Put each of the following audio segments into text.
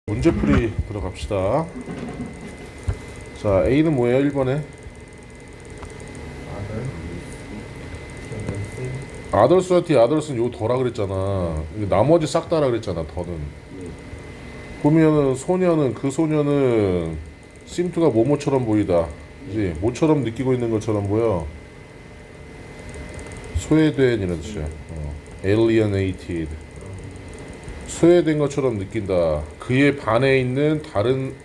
문제풀이 들어갑시다. 자, A는 뭐예요? 1번에 아더스와 D, 아더스는 요 더라 그랬잖아. 나머지 싹 다라 그랬잖아. 더는 보면은 소녀는 그 소녀는 심투가 모모처럼 보이다. 그지? 모처럼 느끼고 있는 것처럼 보여. 소외된 이런 뜻이야. alienated. 소외된 것처럼 느낀다. 그의 반에 있는 다른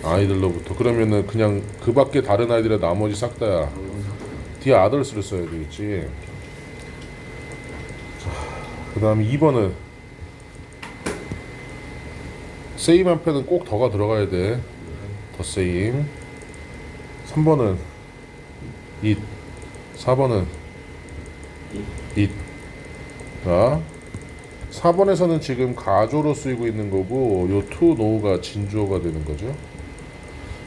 아이들로부터. 그러면은 그냥 그 밖에 다른 아이들의 나머지 싹 다야. D others를 써야 되겠지. 그 다음에 2번은 same 한편은 꼭 더가 들어가야 돼. 더 same. 3번은 it. 4번은 it. 자, 4번에서는 지금 가조로 쓰이고 있는 거고 요 to know가 진주어가 되는 거죠.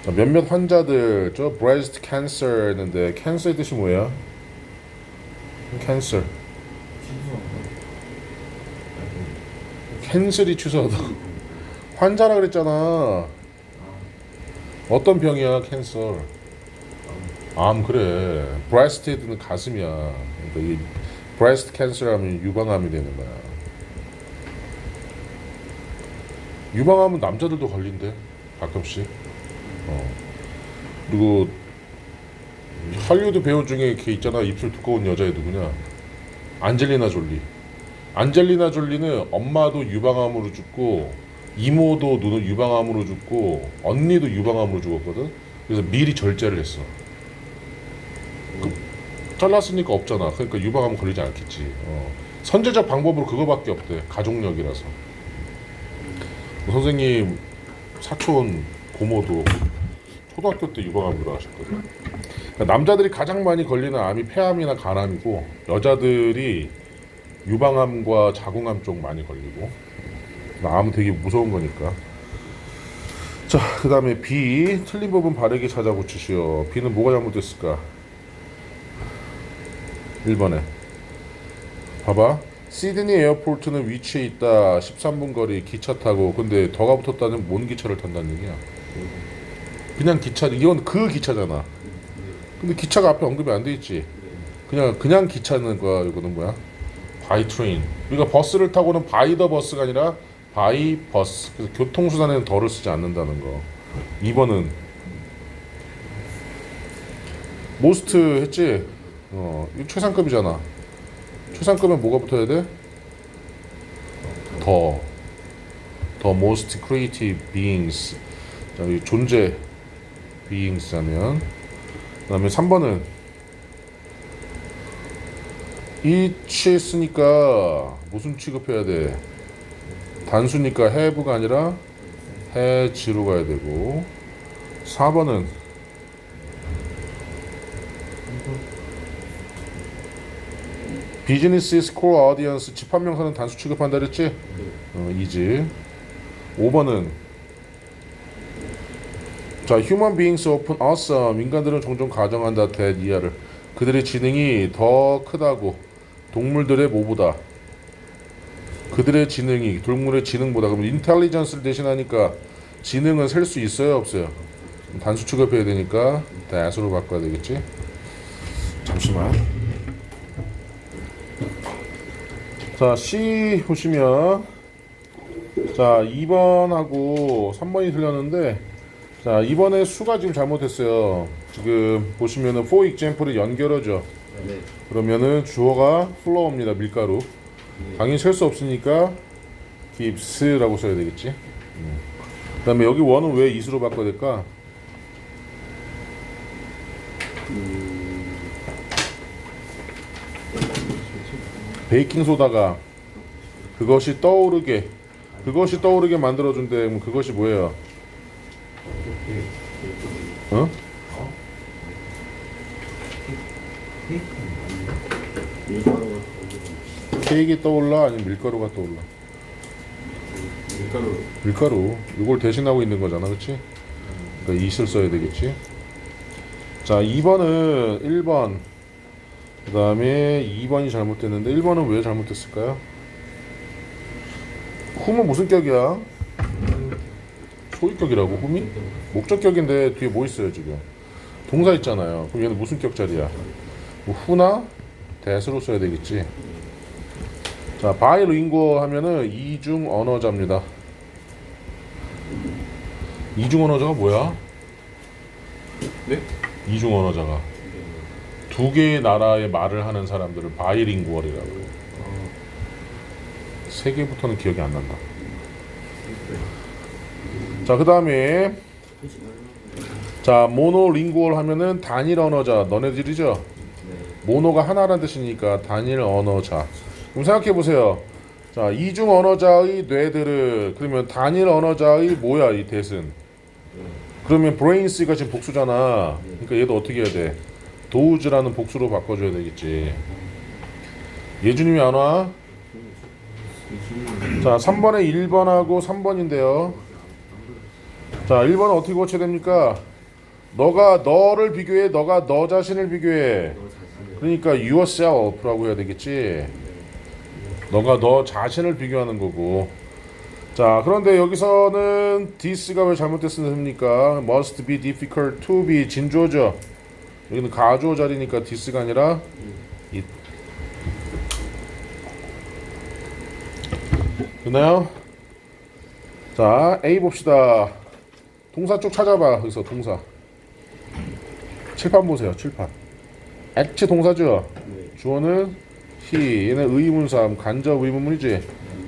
자, 몇몇 환자들 저 breast cancer 했는데 cancer의 뜻이 뭐야? cancer. 캔슬이 취소하다. 환자라 그랬잖아. 어떤 병이야? 캔서. 암. 그래. breast는 가슴이야. 그러니까 이 breast cancer하면 유방암이 되는 거야. 유방암은 남자들도 걸린대. 가끔씩. 그리고 할리우드 배우 중에 걔 있잖아. 입술 두꺼운 여자애 누구냐? 안젤리나 졸리. 안젤리나 졸리는 엄마도 유방암으로 죽고 이모도 유방암으로 죽고 언니도 유방암으로 죽었거든. 그래서 미리 절제를 했어. 잘랐으니까 없잖아. 그러니까 유방암 걸리지 않겠지. 선제적 방법으로 그거밖에 없대. 가족력이라서. 선생님 사촌 고모도 초등학교 때 유방암 들어가셨거든. 그러니까 남자들이 가장 많이 걸리는 암이 폐암이나 간암이고 여자들이 유방암과 자궁암 쪽 많이 걸리고. 암은 되게 무서운 거니까. 자, 그 다음에 B. 틀린 부분 바르게 찾아 고치시오. B는 뭐가 잘못됐을까? 1번에 봐봐. 시드니 에어포트는 위치해 있다. 13분 거리 기차 타고. 근데 더가 붙었다는 뭔 기차를 탄다는 얘기야? 그냥 기차. 이건 그 기차잖아. 근데 기차가 앞에 언급이 안 돼 있지. 그냥 기차는 거야. 이거는 뭐야? by train. 우리가 버스를 타고는 by the 버스가 아니라 by bus. 그래서 교통수단에는 더를 쓰지 않는다는 거. 2번은 most 했지? 이거 최상급이잖아. 최상급은 뭐가 붙어야 돼? The most creative beings. 자, 여기 존재 beings 하면. 그 다음에 3번은 each 했으니까 무슨 취급해야 돼? 단수니까 have가 아니라 has로 가야 되고. 4번은 비즈니스 core audience 집합명사는 단수 취급한다 그랬지? 이지. 5번은 자, human beings often assume. 인간들은 종종 가정한다. that 이하를. 그들의 지능이 더 크다고. 동물들의 뭐보다. 그들의 지능이 동물의 지능보다. 그럼 intelligence를 대신하니까 지능은 셀 수 있어요? 없어요? 단수 취급해야 되니까 that으로 바꿔야 되겠지? 잠시만. 자, C 보시면 자 2번하고 3번이 틀렸는데 자 이번에 수가 지금 잘못했어요. 지금 보시면은 for example을 연결하죠. 네. 그러면은 주어가 flour입니다. 밀가루. 당연히 셀 수 없으니까 gives라고 써야 되겠지. 그 다음에 여기 원은 왜 is로 바꿔야 될까? 베이킹소다가 그것이 떠오르게 만들어준대. 그럼 그것이 뭐예요? 어? 케이크 떠올라? 아니면 밀가루가 떠올라? 밀가루. 이걸 대신하고 있는 거잖아, 그렇지? 그러니까 it을 써야 되겠지. 자, 2번은 1번. 그 다음에 2번이 잘못됐는데 1번은 왜 잘못됐을까요? whom은 무슨 격이야? 소위격이라고 홈이? 목적격인데 뒤에 뭐 있어요 지금? 동사 있잖아요. 그럼 얘는 무슨 격자리야? 뭐 후나 대수로 써야 되겠지. 자, 바이링구얼 하면은 이중 언어자입니다. 이중 언어자가 뭐야? 네? 이중 언어자가 두 개의 나라의 말을 하는 사람들을 바이링구얼이라고 해요. 세 개부터는 기억이 안 난다. 자, 그 다음에 자, 모노링구얼 하면은 단일 언어자. 너네들이죠? 모노가 하나라는 뜻이니까 단일 언어자. 그럼 생각해 보세요. 자, 이중 언어자의 뇌들을 그러면 단일 언어자의 뭐야 이 대은? 그러면 브레인스가 지금 복수잖아. 그러니까 얘도 어떻게 해야 돼? 도우즈라는 복수로 바꿔줘야 되겠지. 예준님이 안 와? 자, 3번에 1번하고 3번인데요. 자, 1번은 어떻게 고쳐야 됩니까? 너가 너를 비교해. 너가 너 자신을 비교해. 그러니까 yourself라고 해야 되겠지. 너가 너 자신을 비교하는 거고. 자, 그런데 여기서는 this가 왜 잘못됐습니까? must be difficult to be 진주어죠. 여기는 가주어 자리니까 this가 아니라 it. 됐나요? 자, A 봅시다. 동사 쪽 찾아봐. 여기서 동사. 칠판 보세요. 칠판. 액체 동사죠. 주어는 he. 얘는 의문사, 간접 의문문이지.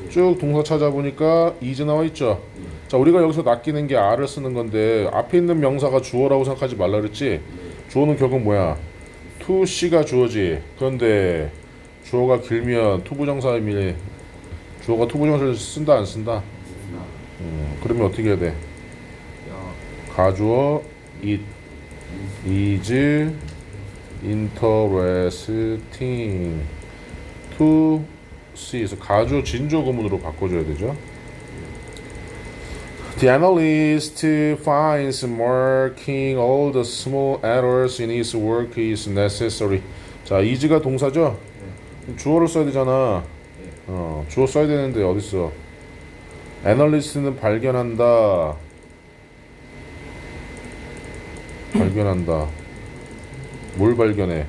쭉 동사 찾아보니까 is 나와 있죠. 자, 우리가 여기서 낚이는 게 are를 쓰는 건데 앞에 있는 명사가 주어라고 생각하지 말라 그랬지. 주어는 결국 뭐야? to C가 주어지. 그런데 주어가 길면 투부정사의 미 주어가 투부정사를 쓴다 안 쓴다? 그러면 어떻게 해야 돼? 가주어 it is interesting to see. 그래서 가주어 진주어 구문으로 바꿔줘야 되죠. The analyst finds marking all the small errors in his work is necessary. 자, is가 동사죠? 주어를 써야 되잖아. 주어 써야 되는데 어딨어? 애널리스트는 발견한다. 발견한다. 뭘 발견해?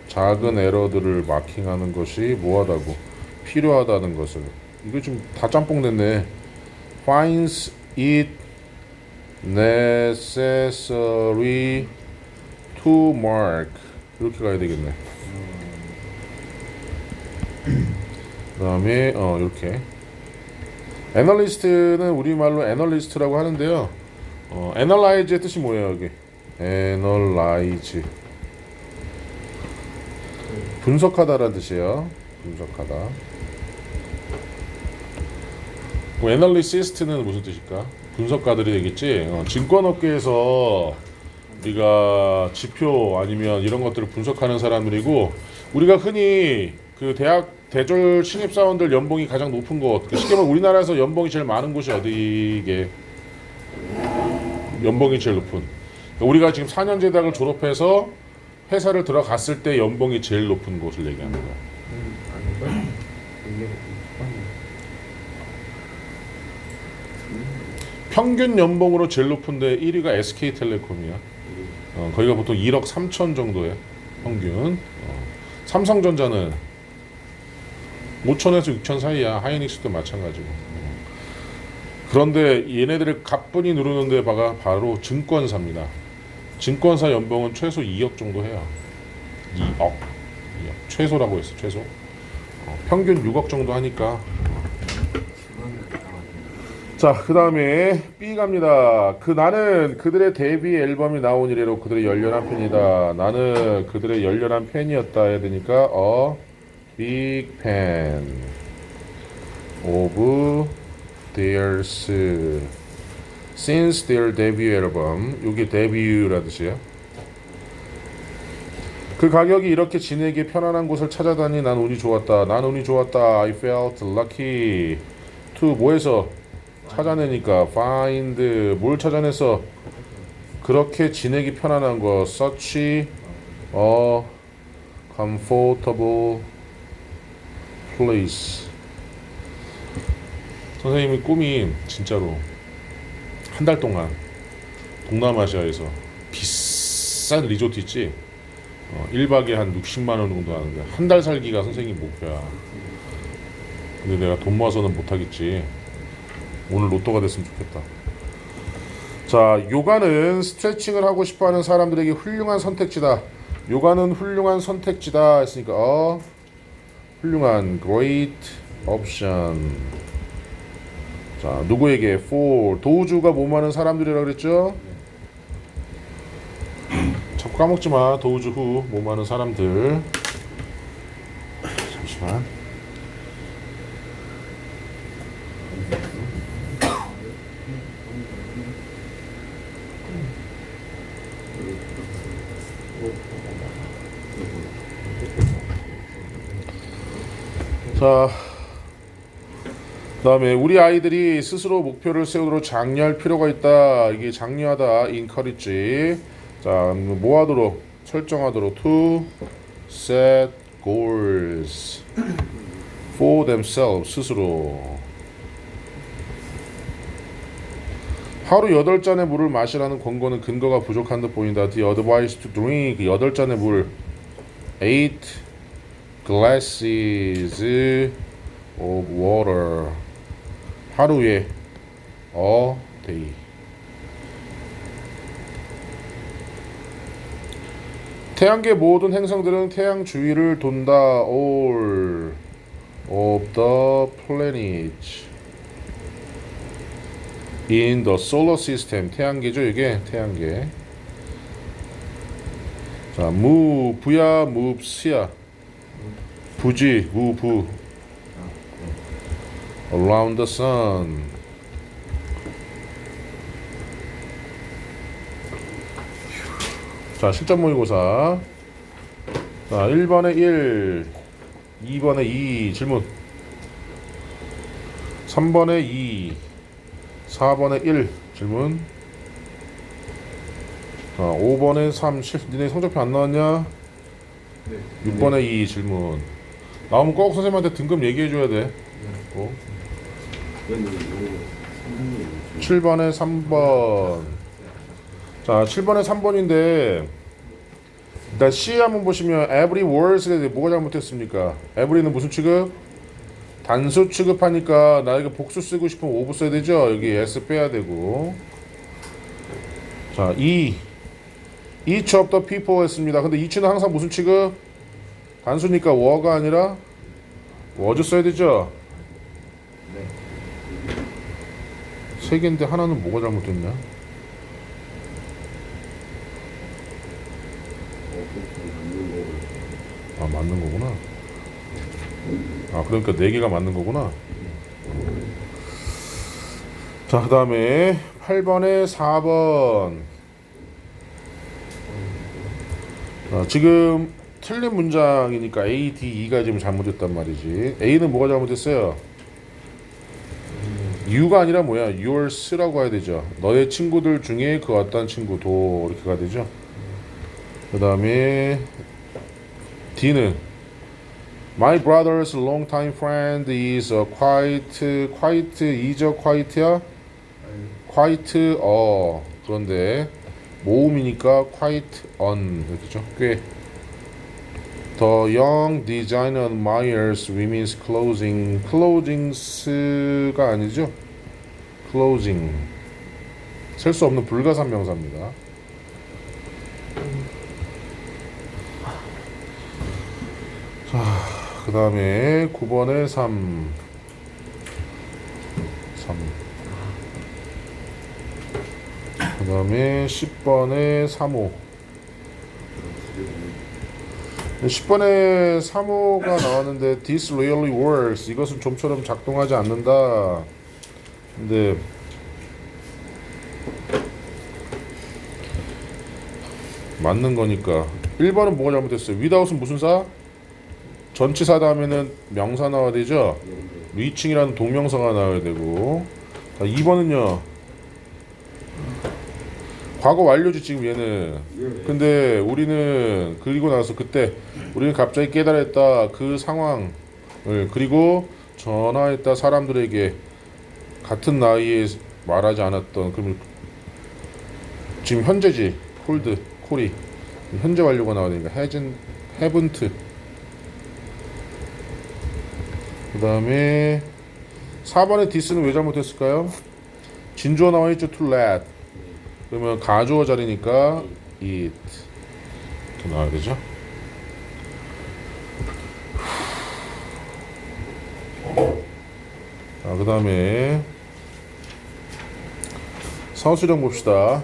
작은 에러들을 마킹하는 것이 뭐하다고? 필요하다는 것을. 이거 좀 다 짬뽕 됐네. Finds it necessary to mark. 이렇게 가야 되겠네. 그 다음에 이렇게 애널리스트는 우리말로 애널리스트라고 하는데요. 애널라이즈의 뜻이 뭐예요? 여기 애널라이즈 분석하다라는 뜻이에요. 분석하다. 애널리시스트는 무슨 뜻일까? 분석가들이 되겠지. 증권업계에서 우리가 지표 아니면 이런 것들을 분석하는 사람들이고, 우리가 흔히 그 대학 대졸 신입사원들 연봉이 가장 높은 곳, 쉽게 말하면 우리나라에서 연봉이 제일 많은 곳이 어디게? 연봉이 제일 높은. 우리가 지금 4년제 대학을 졸업해서 회사를 들어갔을 때 연봉이 제일 높은 곳을 얘기하는 거야. 평균 연봉으로 제일 높은데 1위가 SK텔레콤이야. 거기가 보통 1억 3천 정도에 평균. 삼성전자는 5천에서 6천 사이야. 하이닉스도 마찬가지고. 그런데 얘네들을 가뿐히 누르는 데 바로 증권사입니다. 증권사 연봉은 최소 2억 정도 해요. 2억. 최소라고 했어. 최소. 평균 6억 정도 하니까. 자, 그 다음에 B 갑니다. 나는 그들의 데뷔 앨범이 나온 이래로 그들의 열렬한 팬이다. 나는 그들의 열렬한 팬이었다 해야 되니까 big fan of theirs since their debut album. 이게 데뷔라는 뜻이에요. 그 가격이 이렇게 지내기 편안한 곳을 찾아다니 난 운이 좋았다. 난 운이 좋았다. I felt lucky to 뭐해서 찾아내니까 find 뭘 찾아내서 그렇게 지내기 편안한 거 such a comfortable place. 선생님이 꿈이 진짜로 한 달 동안 동남아시아에서 비싼 리조트 있지? 1박에 한 60만 원 정도 하는데 한 달 살기가 선생님 목표야. 근데 내가 돈 모아서는 못하겠지. 오늘 로또가 됐으면 좋겠다. 자, 요가는 스트레칭을 하고 싶어하는 사람들에게 훌륭한 선택지다. 요가는 훌륭한 선택지다 했으니까 훌륭한 great option. 자, 누구에게? for 도우주가 몸하는 사람들이라 그랬죠? 자꾸 까먹지 마. 도우주 후 몸하는 사람들. 잠시만. 자, 그다음에 우리 아이들이 스스로 목표를 세우도록 장려할 필요가 있다. 이게 장려하다, encourage. 자, 뭐 하도록? 설정하도록 to set goals for themselves, 스스로. 하루 8잔의 물을 마시라는 권고는 근거가 부족한 듯 보인다. The advice to drink 8잔의 물 8 glasses of water 하루에 a day. 태양계 모든 행성들은 태양 주위를 돈다. All of the planets in the solar system. 태양계죠, 이게 태양계. 자, 부야, move스야. 부지, 부. Around the sun. 자, 실전 모의고사. 자, 1번에 1, 2번에 2 질문. 3번에 2, 4번에 1 질문. 자, 5번에 3 니네 성적표 안 나왔냐? 네. 6번에 2 질문. 나오면 꼭 선생님한테 등급 얘기해 줘야 돼. 7번에 3번. 자, 7번에 3번인데 일단 C 한번 보시면 every words에 대해 뭐가 잘못했습니까? every는 무슨 취급? 단수 취급하니까 나 이거 복수 쓰고 싶으면 오브 써야 되죠? 여기 s 빼야 되고. 자, each of the people 했습니다. 근데 each는 항상 무슨 취급? 단수니까 were가 아니라 was 써야 되죠? 세 개인데 하나는 뭐가 잘못됐냐? 아, 맞는 거구나. 아, 그러니까 네 개가 맞는 거구나. 자, 그 다음에 8번에 4번. 지금 틀린 문장이니까 A, D, E가 지금 잘못됐단 말이지. A는 뭐가 잘못됐어요? You가 아니라 뭐야? Yours라고 해야 되죠. 너의 친구들 중에 그 어떤 친구도 이렇게 가야 되죠. 그 다음에 D는 My brother's longtime friend is quiet야? quiet 그런데 모음이니까 quite on 이렇게죠. 꽤 The young designer admires women's clothing. clothings가 아니죠. clothing 셀 수 없는 불가산명사입니다. 자, 그 다음에 9번에 3. 그 다음에 10번에 3호. 10번에 3호가 나왔는데 This really works. 이것은 좀처럼 작동하지 않는다. 근데 맞는 거니까 1번은 뭐가 잘못됐어요? without은 무슨 사? 전치사 다음에는 명사 나와야 되죠? reaching이라는 동명사가 나와야 되고. 자, 2번은요 과거 완료지 지금 얘는. 근데 우리는 그리고 나서 그때 우리는 갑자기 깨달았다 그 상황을, 그리고 전화했다 사람들에게 같은 나이에 말하지 않았던 그럼 지금 현재지 hold 콜이 현재 완료가 나와야 되니까 haven't. 그 다음에 4번에 this는 왜 잘못했을까요? 진주어 나와 있죠. to let. 그러면 가주어 자리니까 it 이렇게 나와야 되죠. 자, 그 다음에 서술형 봅시다.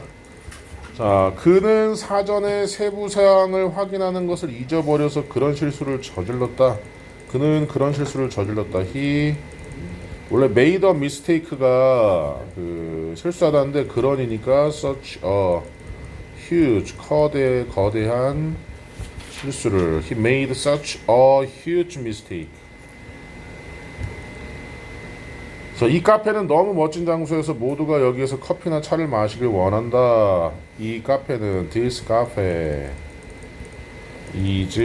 자, 그는 사전에 세부 사항을 확인하는 것을 잊어버려서 그런 실수를 저질렀다. 그는 그런 실수를 저질렀다. He 원래 made a mistake가 그 실수하다는데 그런이니까 such a huge 거대한 실수를 He made such a huge mistake. 그래서 이 카페는 너무 멋진 장소여서 모두가 여기에서 커피나 차를 마시길 원한다. 이 카페는 this cafe is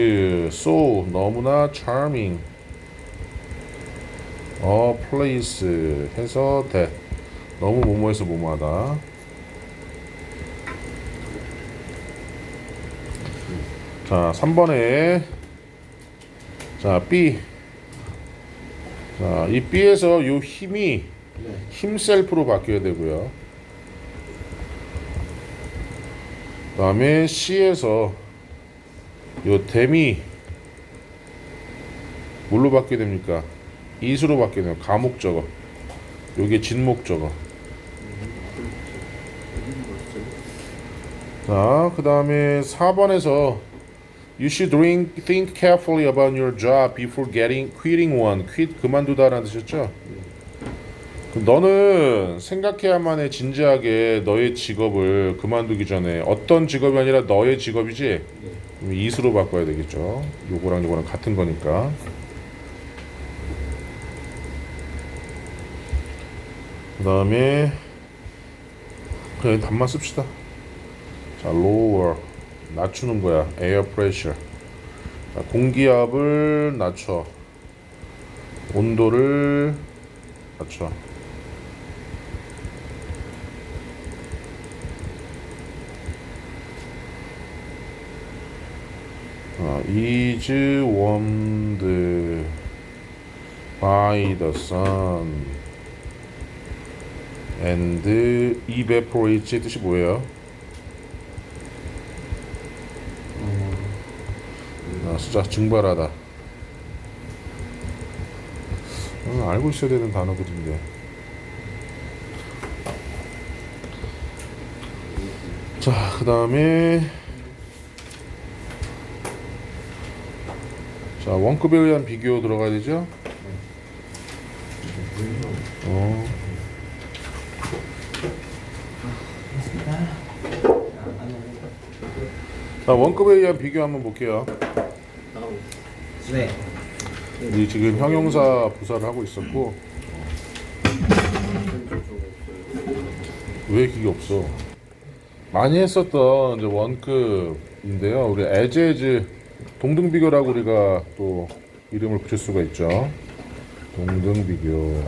so 너무나 charming a place 해서 that 너무 뭐뭐해서 뭐뭐하다. 자 3번에 자 B 자, 이 B에서 요 힘이 힘셀프로 바뀌어야 되고요. 그 다음에 C에서 요 댐이 뭘로 바뀌게 됩니까? 이수로 바뀌게 돼요. 가목적어. 요게 진목적어. 자, 그 다음에 4번에서 You should think carefully about your job before quitting one. quit 그만두다라는 뜻이었죠? 너는 생각해야만 해 진지하게 너의 직업을 그만두기 전에 어떤 직업이 아니라 너의 직업이지? 이수로 바꿔야 되겠죠. 요거랑 요거랑 같은 거니까. 그 다음에 그냥 답만 씁시다. 자, lower 낮추는 거야. air pressure. 자, 공기압을 낮춰. 온도를 낮춰. is warmed by the sun and evaporates 뜻이 뭐예요? 숫자 증발하다. 알고 있어야 되는 단어들인데. 자, 그 다음에 자 원급에 의한 비교 들어가야 되죠? 자 원급에 의한 비교 한번 볼게요. 네. 우리 지금 형용사 부사를 하고 있었고 왜 기계 없어? 많이 했었던 이제 원급인데요. 우리 as 동등비교라고 우리가 또 이름을 붙일 수가 있죠. 동등비교.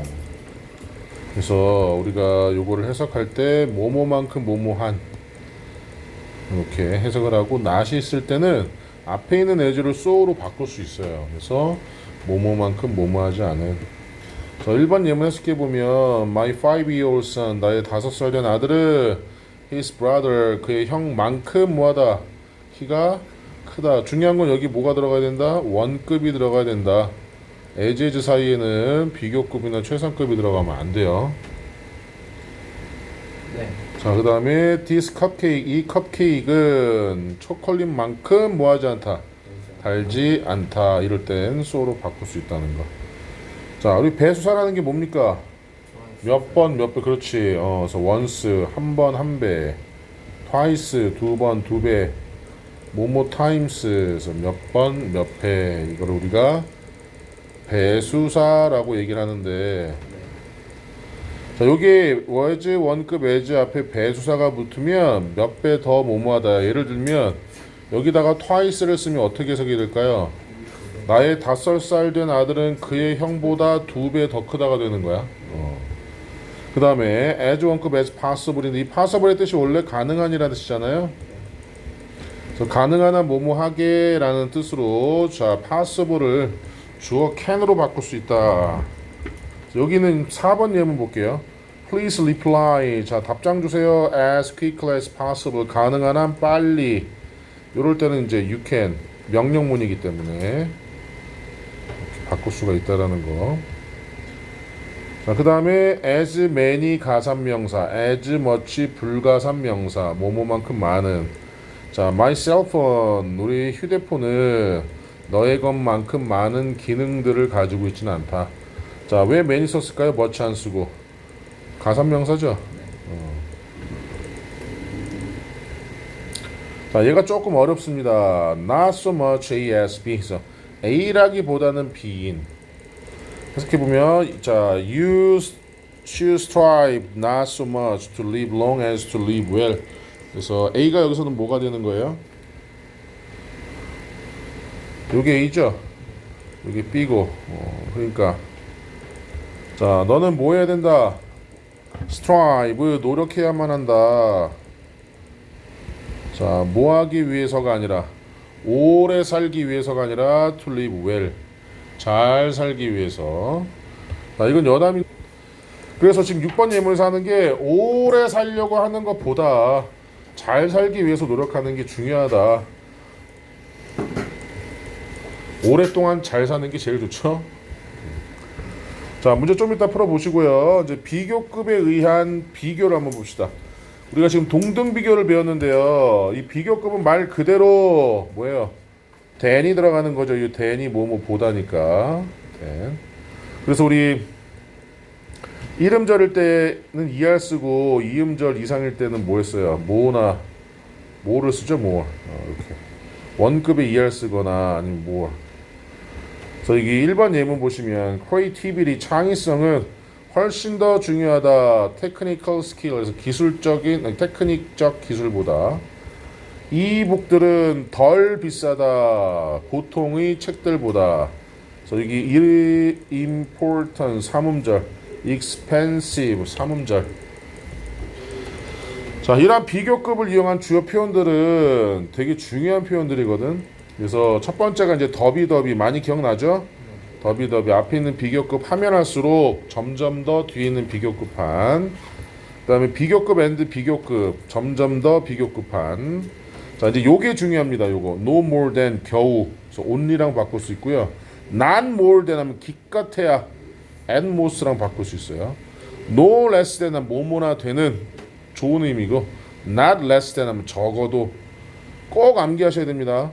그래서 우리가 요거를 해석할 때 뭐뭐만큼 뭐뭐한 이렇게 해석을 하고 not이 있을 때는 앞에 있는 as를 so로 바꿀 수 있어요. 그래서 뭐뭐만큼 뭐뭐하지 않은. 자, 1번 예문 해석해 보면 My 5-year-old son 나의 5살 된 아들은 his brother 그의 형만큼 뭐하다 키가 크다. 중요한 건 여기 뭐가 들어가야 된다? 원급이 들어가야 된다. as 사이에는 비교급이나 최상급이 들어가면 안 돼요. 네. 자, 그 다음에 this cupcake 이 컵케이크는 초콜릿만큼 뭐하지 않다 달지 않다. 이럴 땐 so로 바꿀 수 있다는 거. 자, 우리 배수사라는 게 뭡니까? 몇 번 몇 배. 그렇지. 그래서 once 한 번 한 배, twice 두 번 두 배, 뭐뭐 times 그래서 몇 번 몇 배. 이걸 우리가 배수사라고 얘기를 하는데, 자, 여기 was 원급 as 앞에 배수사가 붙으면 몇 배 더 뭐뭐하다. 예를 들면 여기다가 twice를 쓰면 어떻게 해석이 될까요? 나의 5살 된 아들은 그의 형보다 2배 더 크다가 되는 거야. 그 다음에 as 원급 as possible인데 이 possible의 뜻이 원래 가능한이라는 뜻이잖아요. 그래서 가능한 한 뭐뭐 하게 라는 뜻으로 자 possible을 주어 can으로 바꿀 수 있다. 여기는 4번 예문 볼게요. Please reply. 자 답장 주세요. As quickly as possible. 가능한 한 빨리. 이럴 때는 이제 you can 명령문이기 때문에 이렇게 바꿀 수가 있다라는 거. 자, 그 다음에 as many 가산명사, as much 불가산명사, 뭐뭐만큼 많은. 자, my cell phone, 우리 휴대폰은 너의 것만큼 많은 기능들을 가지고 있지는 않다. 자, 왜 many 썼을까요? much 안 쓰고. 가산명사죠? 자, 얘가 조금 어렵습니다. Not so much A as B. 그래서 A라기보다는 B인. 해석해 보면 자, you should strive not so much to live long as to live well. 그래서 A가 여기서는 뭐가 되는 거예요? 요게 A죠? 요게 B고. 그러니까 자, 너는 뭐 해야 된다? strive 노력해야만 한다. 자, 뭐 하기 위해서가 아니라 오래 살기 위해서가 아니라 to live well. 잘 살기 위해서. 자, 이건 여담이. 그래서 지금 6번 예문에서 하는 게 오래 살려고 하는 것보다 잘 살기 위해서 노력하는 게 중요하다. 오랫동안 잘 사는 게 제일 좋죠. 자, 문제 좀 이따 풀어보시고요. 이제 비교급에 의한 비교를 한번 봅시다. 우리가 지금 동등 비교를 배웠는데요. 이 비교급은 말 그대로 뭐예요? than이 들어가는 거죠. 이 than이 뭐뭐 보다니까. than. 그래서 우리 이름절일 때는 ER 쓰고 이음절 이상일 때는 뭐 했어요? 뭐나 뭐를 쓰죠? 뭐 이렇게 원급에 ER 쓰거나 아니면 뭐. 그래서 이게 1번 예문 보시면 creativity 창의성은 훨씬 더 중요하다. technical skill 그래서 기술적인 테크닉적 기술보다 이 북들은 덜 비싸다. 보통의 책들보다. 그래서 여기 important 삼음절, expensive 삼음절. 자, 이러한 비교급을 이용한 주요 표현들은 되게 중요한 표현들이거든. 그래서 첫 번째가 이제 더비 많이 기억나죠? 더비 앞에 있는 비교급 하면 할수록 점점 더 뒤에 있는 비교급한. 그다음에 비교급 앤드 비교급 점점 더 비교급한. 자, 이제 요게 중요합니다. 요거 no more than 겨우. 그래서 only랑 바꿀 수 있고요. not more than 하면 기껏해야 at most랑 바꿀 수 있어요. no less than 하면 뭐뭐나 되는 좋은 의미고 not less than 하면 적어도 꼭 암기하셔야 됩니다.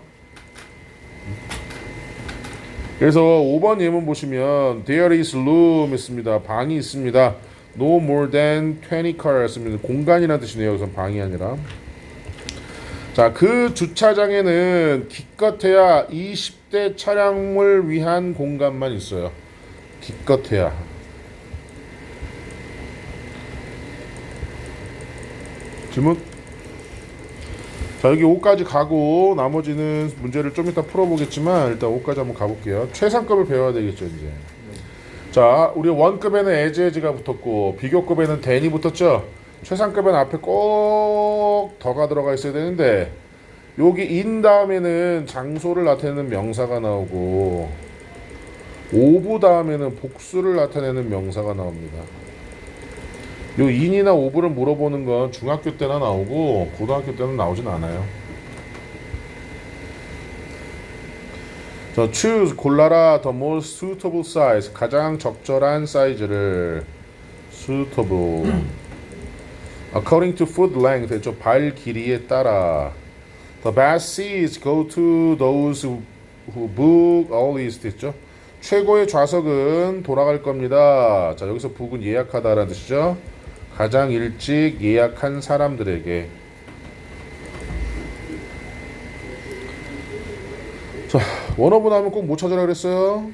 그래서 5번 예문 보시면 there is room 있습니다. 방이 있습니다. no more than 20 cars 습니다. 공간이라는 뜻이네요. 여기서 방이 아니라. 자, 그 주차장에는 기껏해야 20대 차량을 위한 공간만 있어요. 기껏해야. 질문? 자, 여기 5까지 가고 나머지는 문제를 좀 이따 풀어보겠지만 일단 5까지 한번 가볼게요. 최상급을 배워야 되겠죠 이제. 자, 우리 원급에는 as가 붙었고 비교급에는 than이 붙었죠. 최상급은 앞에 꼭 더가 들어가 있어야 되는데 여기 in 다음에는 장소를 나타내는 명사가 나오고 of 다음에는 복수를 나타내는 명사가 나옵니다. 요 in이나 of를 물어보는 건 중학교 때나 나오고 고등학교 때는 나오진 않아요. 자, choose 골라라 the most suitable size 가장 적절한 사이즈를 suitable according to foot length 저 발 길이에 따라 the best seats go to those who book earliest 했죠. 최고의 좌석은 돌아갈 겁니다. 자, 여기서 book은 예약하다라는 뜻이죠. 가장 일찍 예약한 사람들에게. 자, 원어브 나오면 꼭 뭐 찾으라 그랬어요?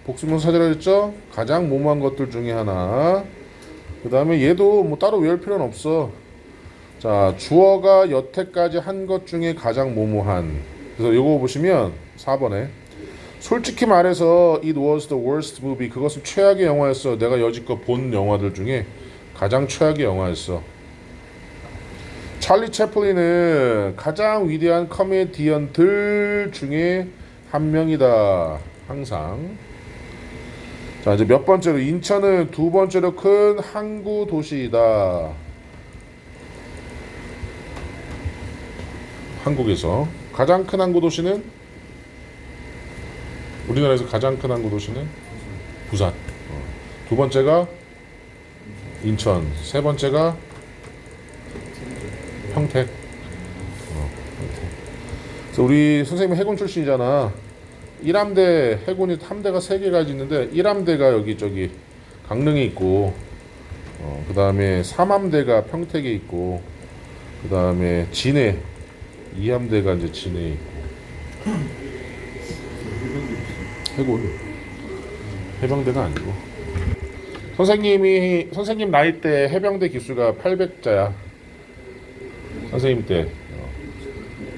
복수명사 찾으라 그랬죠? 가장 모모한 것들 중에 하나. 그 다음에 얘도 뭐 따로 외울 필요는 없어. 자, 주어가 여태까지 한 것 중에 가장 모모한. 그래서 요거 보시면 4번에 솔직히 말해서 It was the worst movie. 그것은 최악의 영화였어. 내가 여지껏 본 영화들 중에 가장 최악의 영화였어. 찰리 채플린은 가장 위대한 코미디언들 중에 한 명이다. 항상. 자, 이제 몇 번째로, 인천은 두 번째로 큰 항구 도시이다. 한국에서 가장 큰 항구 도시는, 우리나라에서 가장 큰 항구 도시는 부산. 두 번째가 인천. 세 번째가 평택. 그래서 우리 선생님 해군 출신이잖아. 1함대 해군이 함대가 3개가 있는데 1함대가 여기 저기 강릉에 있고, 그 다음에 3함대가 평택에 있고, 그 다음에 진해 2함대가 이제 진해에 있고. 해군 해병대가 아니고. 선생님 나이 때 해병대 기수가 800자야. 선생님 때.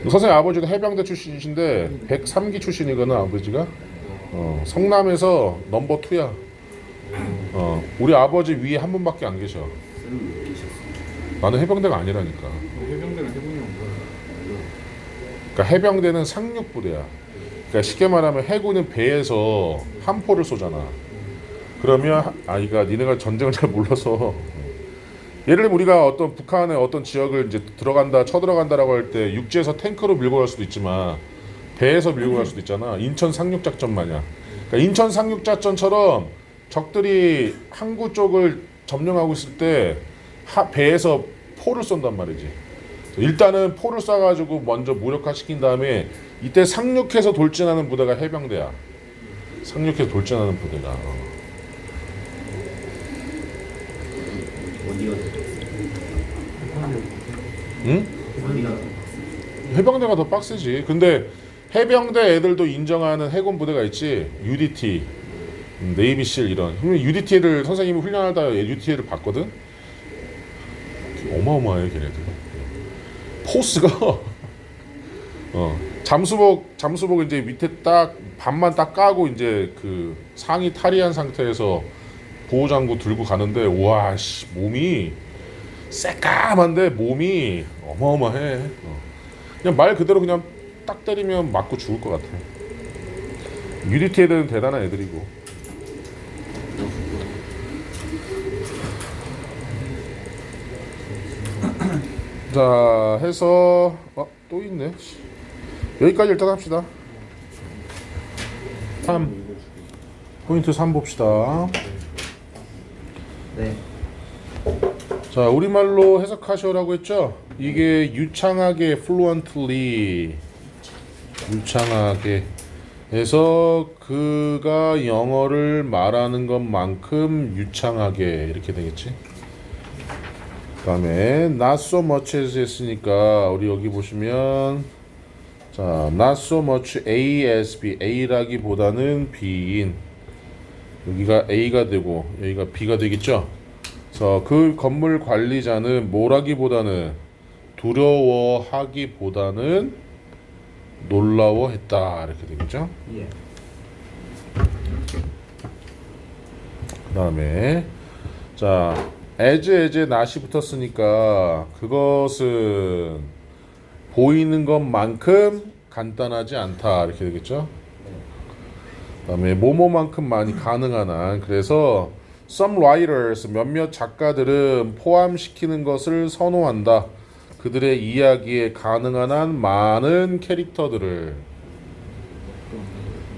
선생님 아버지도 해병대 출신이신데 103기 출신이거든 아버지가. 성남에서 넘버 2야. 우리 아버지 위에 한 분밖에 안 계셔. 나는 해병대가 아니라니까. 해병대는 해군이 뭐야? 그러니까 해병대는 상륙부대야. 그러니까 쉽게 말하면 해군은 배에서 함포를 쏘잖아. 그러면 아이가 니네가 전쟁을 잘 몰라서, 예를 들면 우리가 어떤 북한의 어떤 지역을 이제 쳐들어간다라고 할 때 육지에서 탱크로 밀고 갈 수도 있지만 배에서 밀고 갈 수도 있잖아. 인천 상륙작전 마냥. 그러니까 인천 상륙작전처럼 적들이 항구 쪽을 점령하고 있을 때 배에서 포를 쏜단 말이지. 일단은 포를 쏴가지고 먼저 무력화시킨 다음에 이때 상륙해서 돌진하는 부대가 해병대야. 상륙해서 돌진하는 부대가. 어디가 응? 어디가 해병대가 더 빡세지. 근데 해병대 애들도 인정하는 해군 부대가 있지. UDT, 네이비실 이런. UDT를 선생님이 훈련하다 UDT를 봤거든. 어마어마해 걔네들. 포스가 잠수복 이제 밑에 딱 반만 딱 까고 이제 그 상의 탈의한 상태에서 보호장구 들고 가는데, 와 씨, 몸이 새까만데 몸이 어마어마해. 그냥 말 그대로 그냥 딱 때리면 맞고 죽을 것 같아. UDT 애들은 대단한 애들이고. 자, 해서 또 있네. 여기까지 일단 합시다. 3 포인트 3 봅시다. 네. 자, 우리말로 해석하시오라고 했죠? 이게 유창하게 fluently, 유창하게 해서 그가 영어를 말하는 것만큼 유창하게 이렇게 되겠지. 그 다음에 not so much as 했으니까 우리 여기 보시면, 자, not so much A as B, A라기보다는 B인, 여기가 A가 되고 여기가 B가 되겠죠. 그래서 그 건물 관리자는 뭐라기보다는, 두려워하기보다는 놀라워했다 이렇게 되겠죠. 예. 그 다음에 자, as에 not이 붙었으니까 그것은 보이는 것만큼 간단하지 않다 이렇게 되겠죠. 그 다음에 뭐뭐만큼 많이 가능한 한, 그래서 some writers, 몇몇 작가들은 포함시키는 것을 선호한다. 그들의 이야기에 가능한 한 많은 캐릭터들을.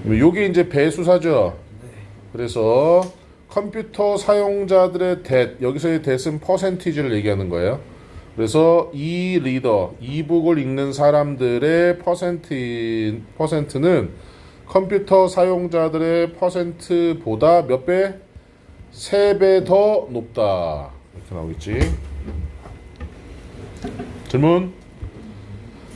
요게 이제 배수사죠. 그래서 컴퓨터 사용자들의 여기서의 that은 퍼센티지를 얘기하는 거예요. 그래서 이 리더, 이북을 읽는 사람들의 퍼센트는 컴퓨터 사용자들의 퍼센트보다 몇 배? 3배 더 높다. 이렇게 나오겠지. 질문.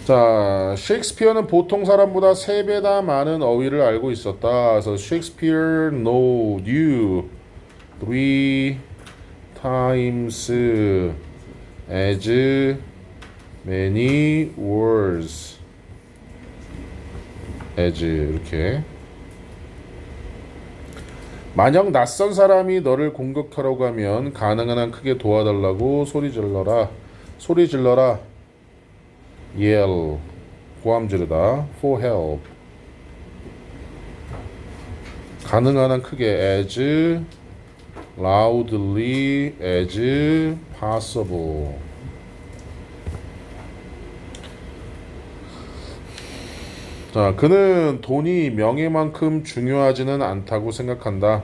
자, 셰익스피어는 보통 사람보다 3배나 많은 어휘를 알고 있었다. 그래서 Shakespeare knew 3 times as many words as, 이렇게. 만약 낯선 사람이 너를 공격하려고 하면 가능한 한 크게 도와달라고 소리 질러라. 소리 질러라. yell. 고함 지르다. for help. 가능한 한 크게 as loudly as possible. 자, 그는 돈이 명예만큼 중요하지는 않다고 생각한다.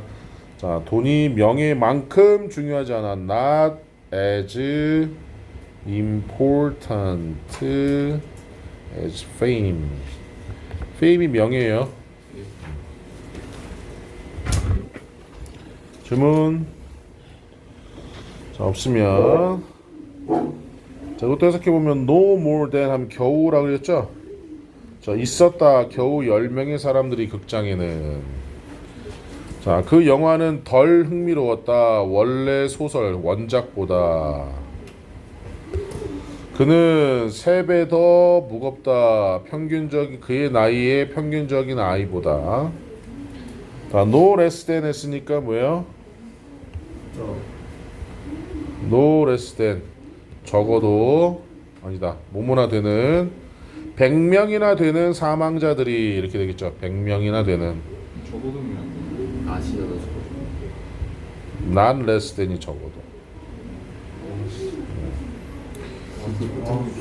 자, 돈이 명예만큼 중요하지 않아. Not as important as fame. fame이 명예예요. 질문. 자, 없으면 자, 이것도 해석해보면 no more than 하면 겨우라고 그랬죠? 자, 있었다. 겨우 10명의 사람들이 극장에는. 자, 그 영화는 덜 흥미로웠다. 원래 소설 원작보다. 그는 3배 더 무겁다. 평균적인 그의 나이에 평균적인 아이보다. 자, no less than 했으니까 뭐예요? no less than 적어도 아니다. 뭐뭐나 되는 100명이나 되는 사망자들이 이렇게 되겠죠. 100명이나 되는 적어두면 아시아도 not less than이 적어도.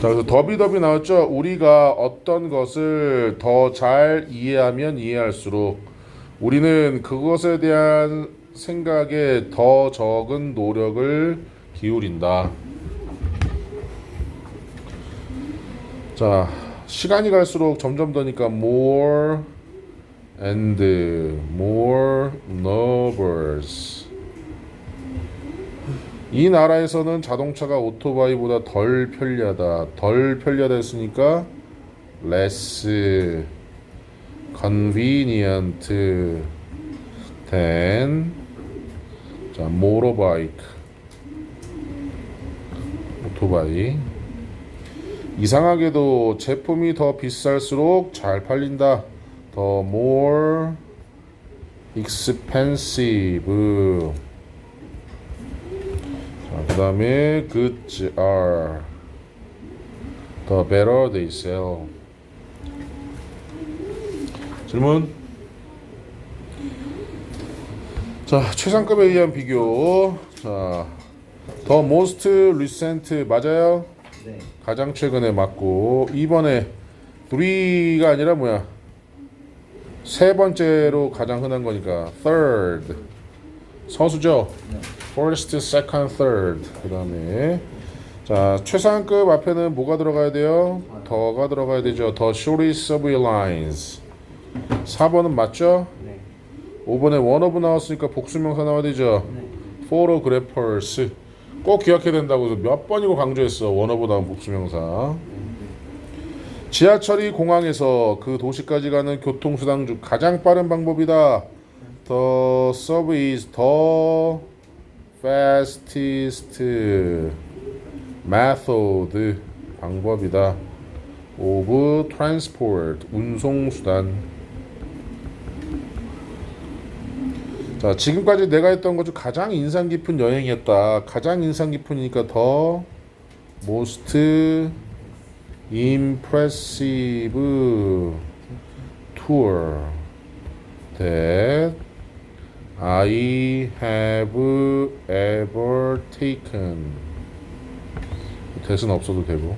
자, 그래서 더비더비 나왔죠. 우리가 어떤 것을 더 잘 이해하면 이해할수록 우리는 그것에 대한 생각에 더 적은 노력을 기울인다. 자, 시간이 갈수록 점점 더니까 more and more nervous. 이 나라에서는 자동차가 오토바이보다 덜 편리하다. 덜 편리하다 했으니까 less convenient than 자, motorbike 오토바이. 이상하게도 제품이 더 비쌀수록 잘 팔린다. 더 more expensive. 자, 그 다음에 goods are the better they sell. 질문. 자, 최상급에 의한 비교. 자, the most recent 맞아요? 네. 가장 최근에 맞고. 이번에 3가 아니라 뭐야? 세 번째로 가장 흔한 거니까 third. 서수죠? 네. first, second, third. 그 다음에 자, 최상급 앞에는 뭐가 들어가야 돼요? 더가 들어가야 되죠. The shortest of lines. 4번은 맞죠? 네. 5번에 one of 나왔으니까 복수명사 나와야 되죠. 네. photographers. 꼭 기억해야 된다고 해서 몇 번이고 강조했어. one of 다음 복수명사. 지하철이 공항에서 그 도시까지 가는 교통수단 중 가장 빠른 방법이다. The subway is the fastest method 방법이다. of transport 운송수단. 자, 지금까지 내가 했던 것 중 가장 인상 깊은 여행이었다. 가장 인상 깊으니까 더 most impressive tour that I have ever taken. that은 없어도 되고.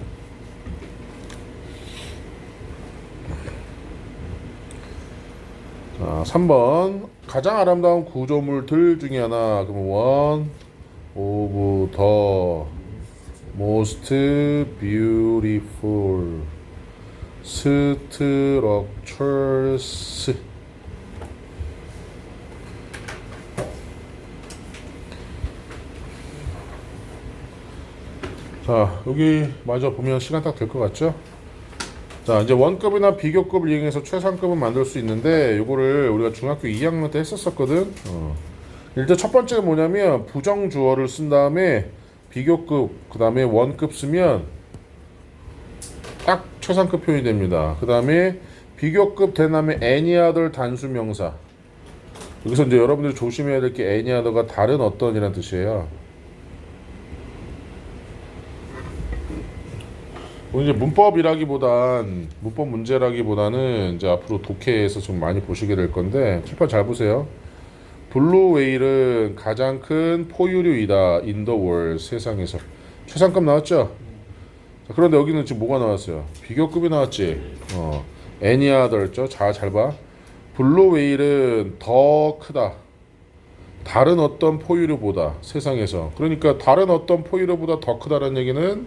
자, 3번 가장 아름다운 구조물들 중에 하나. 그럼 one of the most beautiful structures. 자, 여기 마저 보면 시간 딱 될 것 같죠? 자, 이제 원급이나 비교급을 이용해서 최상급을 만들 수 있는데 요거를 우리가 중학교 2학년 때 했었거든. 일단 첫 번째가 뭐냐면 부정주어를 쓴 다음에 비교급 그 다음에 원급 쓰면 딱 최상급 표현이 됩니다. 그 다음에 비교급 된 다음에 any other 단수명사 여기서 이제 여러분들이 조심해야 될 게 any other가 다른 어떤이란 뜻이에요. 이제 문법 문제라기보다는 이제 앞으로 독해에서 좀 많이 보시게 될 건데 칠판 잘 보세요. 블루 웨일은 가장 큰 포유류이다. in the world 세상에서. 최상급 나왔죠? 자, 그런데 여기는 지금 뭐가 나왔어요? 비교급이 나왔지. any other죠. 잘 봐. 블루 웨일은 더 크다. 다른 어떤 포유류보다 세상에서. 그러니까 다른 어떤 포유류보다 더 크다라는 얘기는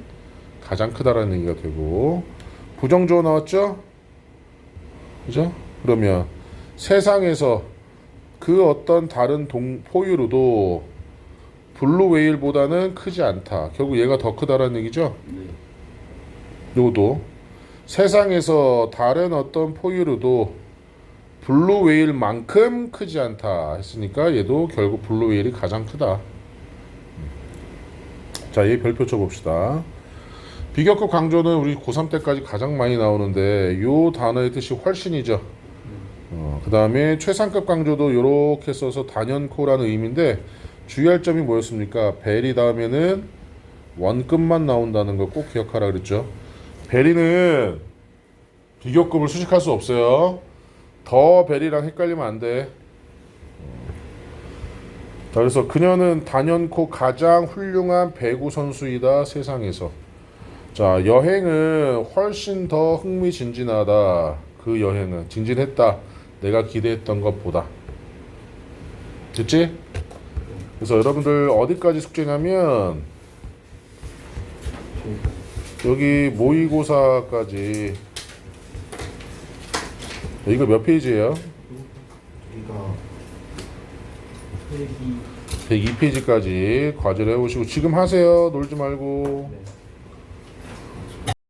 가장 크다라는 얘기가 되고 부정주어 나왔죠? 그죠? 그러면 세상에서 그 어떤 다른 포유류도 블루 웨일보다는 크지 않다. 결국 얘가 더 크다라는 얘기죠? 네. 요도 세상에서 다른 어떤 포유류도 블루 웨일만큼 크지 않다 했으니까 얘도 결국 블루 웨일이 가장 크다. 자, 얘 별표 쳐봅시다. 비교급 강조는 우리 고3 때까지 가장 많이 나오는데 요 단어의 뜻이 훨씬이죠. 그 다음에 최상급 강조도 요렇게 써서 단연코라는 의미인데 주의할 점이 뭐였습니까? 베리 다음에는 원급만 나온다는 걸 꼭 기억하라 그랬죠. 베리는 비교급을 수식할 수 없어요. 더 베리랑 헷갈리면 안 돼. 자, 그래서 그녀는 단연코 가장 훌륭한 배구 선수이다 세상에서. 자, 여행은 훨씬 더 흥미진진하다. 그 여행은 진진했다. 내가 기대했던 것보다. 됐지? 그래서 여러분들 어디까지 숙제냐면 여기 모의고사까지. 이거 몇 페이지예요? 여기가 102페이지까지 과제를 해오시고 지금 하세요. 놀지 말고. 네.